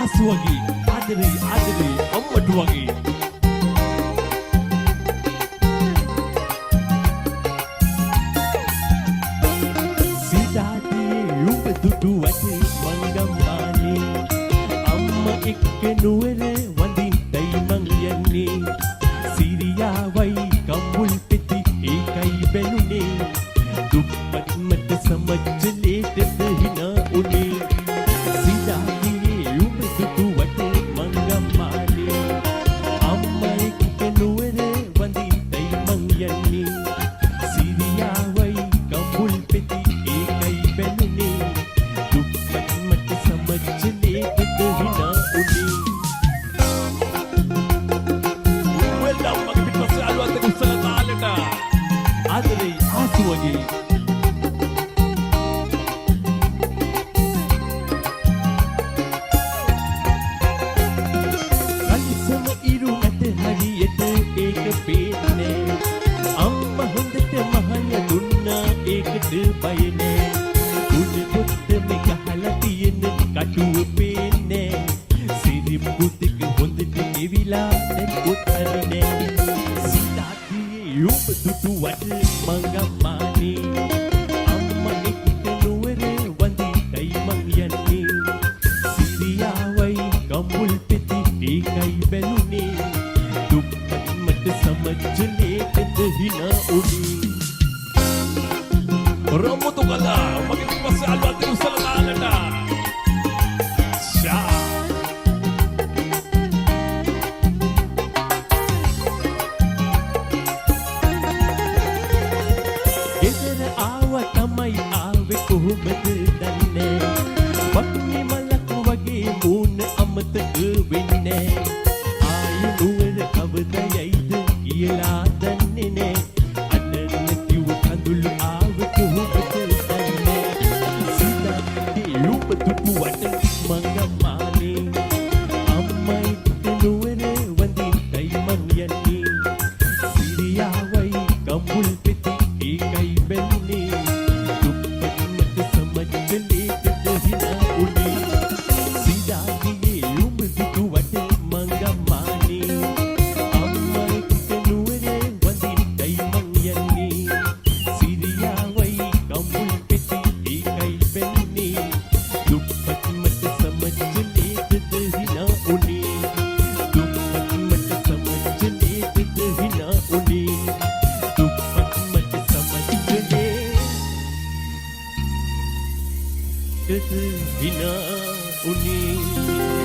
ආසු වගේ ආදරේ ආදරේ අම්මට වගේ දුටු වටේ මංගම්මානේ අම්මා එක්ක නුවර වඳින්නයි මං යන්නේ සිරියාවයි කම්මුල් පෙති ඒකයි බැලුනේ දුප්පත් මට සමච්චලේට හිනා උනේ සිතාගේ උඹ දුටු වටේ මංගම්මානේ අම්මා එක්ක නුවර වඳින්නයි මං යන්නේ සිරියාවයි කම්මුල් පෙති ඒකයි බැලුනේ ආදරේ ආසු වගේ කලිසම ඉරු මැද හරියට ඒක පේන්නේ අම්මා හොඳට මහය දුන්නා ඒකට බය නෑ උඩ පොත්ත මේ ගහලා තියෙන කටුව පේන්නේ සිරිප්පු ටික හොඳට ගෙවිලා දැන් උත්තර නෑ උඹ දුටු වටේ මංගම්මානේ අම්මා එක්ක නුවර වඳින්නයි මං යන්නේ සිරියාවයි කම්මුල් පෙති ඒකයි බැලුනේ දුප්පත් මට සමච්චලේට හිනා උනේ රොමුතු කලා මගේ පස්සේ අලුත් උසල දාලට කොහොමද දන්නේ වක්නේ මලක් වගේ මූණ අමතක වෙන්නේ ආයෙ නුවර කවදයයිද කියලා දන්නේ නෑ අදන්න කිව්ව කඳුළු ආව කොහොමද දන්නේ සිතාගේ උඹ දුටු වට මංගම්මානේ අම්මයි නුවර වඳින්නයි මං යන්නේ සිරියාවයි කම්මුල් පෙති ඒකයි බැලුනේ hina uni